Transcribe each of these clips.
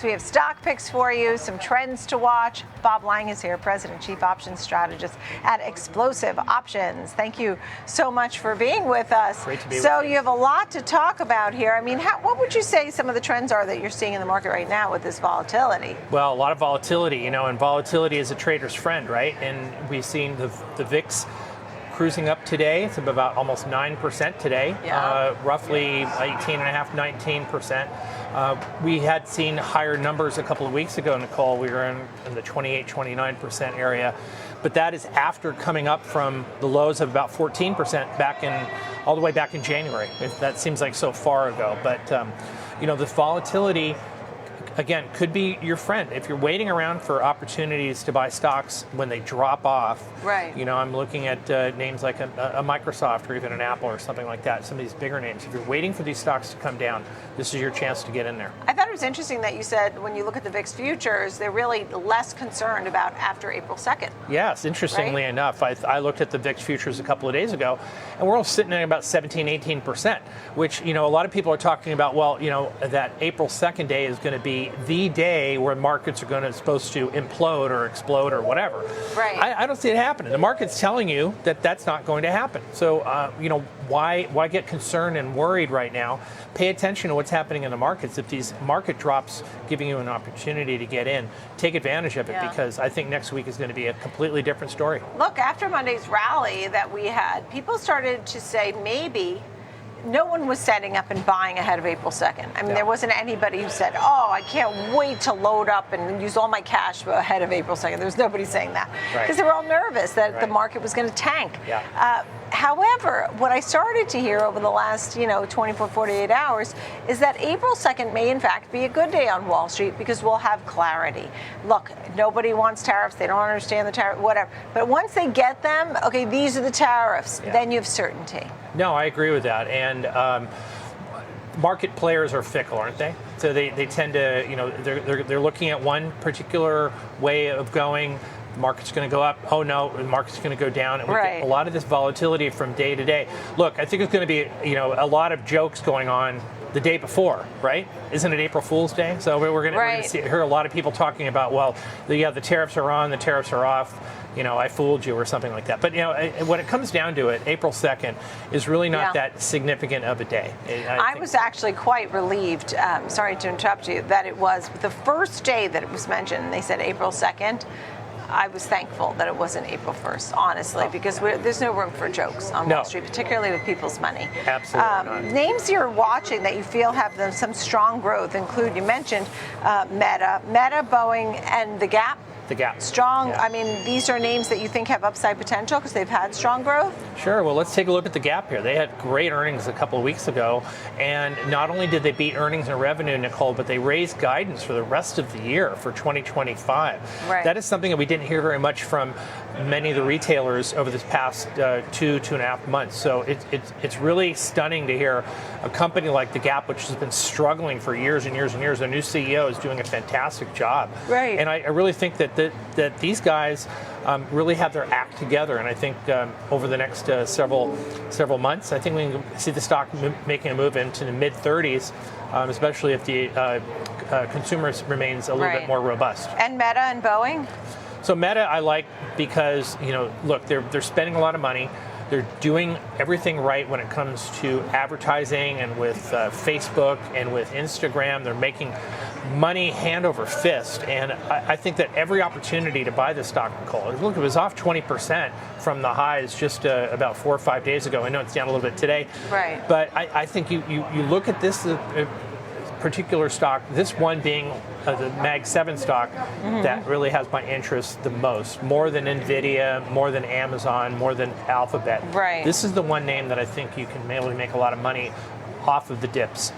We have stock picks for you, some trends to watch. Bob Lang is here, President, Chief Options Strategist at Explosive Options. Thank you so much for being with us. Great to be with you. you. You have a lot to talk about here. I mean, what would you say some of the trends are that you're seeing in the market right now with this volatility? Well, a lot of volatility, and volatility is a trader's friend, right? And we've seen the VIX cruising up today. It's about almost 9% today, roughly 18.5%, 19%. We had seen higher numbers a couple of weeks ago, Nicole. We were in the 28, 29% area. But that is after coming up from the lows of about 14% all the way back in January. That seems like so far ago. But, this volatility, again, could be your friend. If you're waiting around for opportunities to buy stocks when they drop off, right? I'm looking at names like a Microsoft or even an Apple or something like that, some of these bigger names. If you're waiting for these stocks to come down, this is your chance to get in there. I thought it was interesting that you said when you look at the VIX futures, they're really less concerned about after April 2nd. Yes, interestingly enough, I looked at the VIX futures a couple of days ago, and we're all sitting at about 17, 18%, which, a lot of people are talking about, that April 2nd day is going to be the day where markets are supposed to implode or explode or whatever. Right. I don't see it happening. The market's telling you that that's not going to happen. So, why get concerned and worried right now? Pay attention to what's happening in the markets. If these market drops giving you an opportunity to get in, take advantage of it, because I think next week is going to be a completely different story. Look, after Monday's rally that we had, people started to say maybe no one was setting up and buying ahead of April 2nd. I mean, there wasn't anybody who said, I can't wait to load up and use all my cash ahead of April 2nd. There was nobody saying that because they were all nervous that the market was going to tank. Yeah. However, what I started to hear over the last, 24, 48 hours is that April 2nd may, in fact, be a good day on Wall Street because we'll have clarity. Look, nobody wants tariffs. They don't understand the tariff, whatever. But once they get them, okay, these are the tariffs. Then you have certainty. No, I agree with that. And market players are fickle, aren't they? So they tend to, they're looking at one particular way of going. The market's going to go up. Oh no, the market's going to go down. And we get a lot of this volatility from day to day. Look, I think it's going to be, a lot of jokes going on the day before, right? Isn't it April Fool's Day? So we're going to hear a lot of people talking about, the tariffs are on, the tariffs are off. I fooled you or something like that. But, when it comes down to it, April 2nd is really not that significant of a day. I was actually quite relieved, sorry to interrupt you, that it was the first day that it was mentioned. They said April 2nd. I was thankful that it wasn't April 1st, honestly, because there's no room for jokes on Wall Street, particularly with people's money. Absolutely not. Names you're watching that you feel have some strong growth include, you mentioned Meta, Boeing, and The Gap. The Gap. Strong. I mean, these are names that you think have upside potential because they've had strong growth? Sure. Well, let's take a look at The Gap here. They had great earnings a couple of weeks ago. And not only did they beat earnings and revenue, Nicole, but they raised guidance for the rest of the year for 2025. Right. That is something that we didn't hear very much from many of the retailers over this past 2.5 months. So it's really stunning to hear a company like The Gap, which has been struggling for years and years and years. Their new CEO is doing a fantastic job. Right. And I really think that these guys really have their act together, and I think over the next several months, I think we can see the stock making a move into the mid-30s, especially if the consumer remains a little bit more robust. And Meta and Boeing? So Meta I like because, look, they're spending a lot of money. They're doing everything right when it comes to advertising and with Facebook and with Instagram. They're making money hand over fist. And I think that every opportunity to buy this stock, Nicole, look, it was off 20% from the highs just about 4 or 5 days ago. I know it's down a little bit today. Right. But I think you look at this particular stock, this one being the Mag 7 stock, that really has my interest the most, more than Nvidia, more than Amazon, more than Alphabet. Right. This is the one name that I think you can really make a lot of money off of the dips,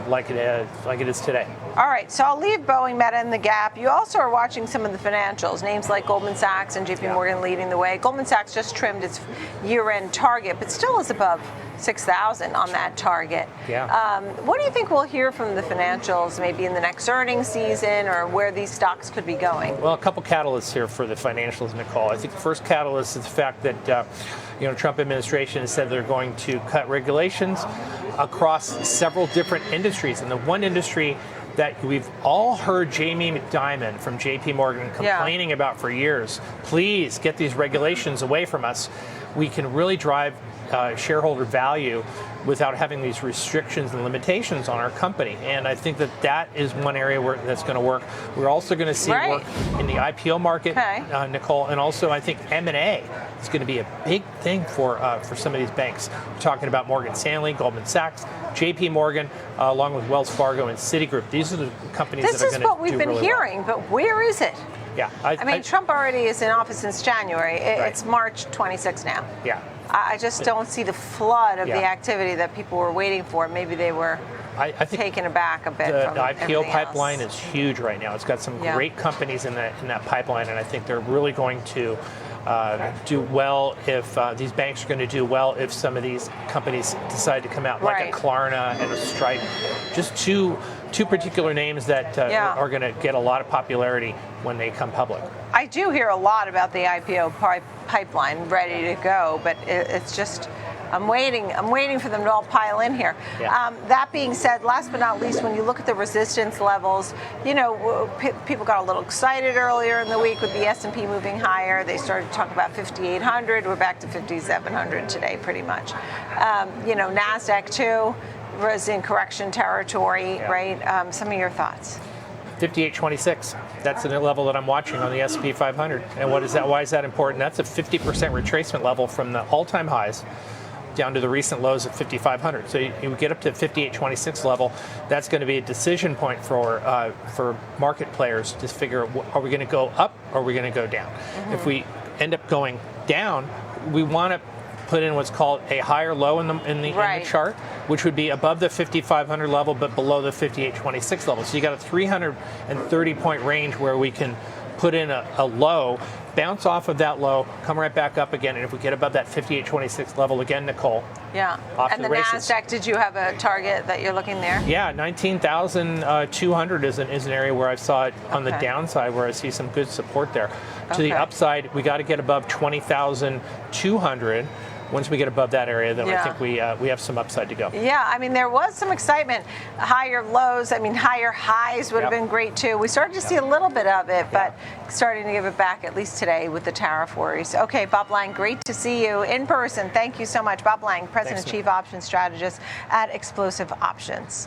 like it is today. All right, so I'll leave Boeing, Meta, and The Gap. You also are watching some of the financials, names like Goldman Sachs and JP Morgan leading the way. Goldman Sachs just trimmed its year-end target, but still is above 6,000 on that target. What do you think we'll hear from the financials maybe in the next earnings season, or where these stocks could be going? Well, a couple catalysts here for the financials, Nicole. I think the first catalyst is the fact that Trump administration has said they're going to cut regulations across several different industries, and the one industry that we've all heard Jamie McDiamond from JP Morgan complaining about for years. Please get these regulations away from us. We can really drive shareholder value without having these restrictions and limitations on our company. And I think that that is one area where that's going to work. We're also going to see work in the IPO market, Nicole, and also I think M&A is going to be a big thing for some of these banks. We're talking about Morgan Stanley, Goldman Sachs, JP Morgan, along with Wells Fargo and Citigroup. These are the companies that are going to do really well. This is what we've been hearing, but where is it? Yeah, I mean, Trump already is in office since January. It's March 26 now. Yeah. I just don't see the flood of the activity that people were waiting for. Maybe they were taken aback a bit. The IPO pipeline is huge right now. It's got some great companies in that pipeline, and I think they're really going to do well if these banks are going to do well if some of these companies decide to come out, like a Klarna and a Stripe. Just two particular names that are going to get a lot of popularity when they come public. I do hear a lot about the IPO pipeline ready to go, but it's just I'm waiting for them to all pile in here. That being said, last but not least, when you look at the resistance levels, you know, people got a little excited earlier in the week with the S&P moving higher. They started to talk about 5,800. We're back to 5,700 today, pretty much. You know, NASDAQ too was in correction territory, right? Some of your thoughts. 5826. That's the level that I'm watching on the S&P 500. And what is that? Why is that important? That's a 50% retracement level from the all-time highs down to the recent lows at 5,500. So you get up to 5826 level. That's going to be a decision point for market players to figure: are we going to go up or are we going to go down? If we end up going down, we want to put in what's called a higher low in the chart, which would be above the 5,500 level but below the 5826 level. So you got a 330 point range where we can put in a low, bounce off of that low, come right back up again, and if we get above that 5826 level again, Nicole, off and the races. NASDAQ, did you have a target that you're looking there? Yeah, 19,200 is an area where I saw it on the downside, where I see some good support there. To the upside, we got to get above 20,200. Once we get above that area, then I think we have some upside to go. Yeah, I mean, there was some excitement. Higher lows, I mean, higher highs would have been great too. We started to see a little bit of it, but starting to give it back, at least today, with the tariff worries. Okay, Bob Lang, great to see you in person. Thank you so much. Bob Lang, President and Chief Options Strategist at Explosive Options.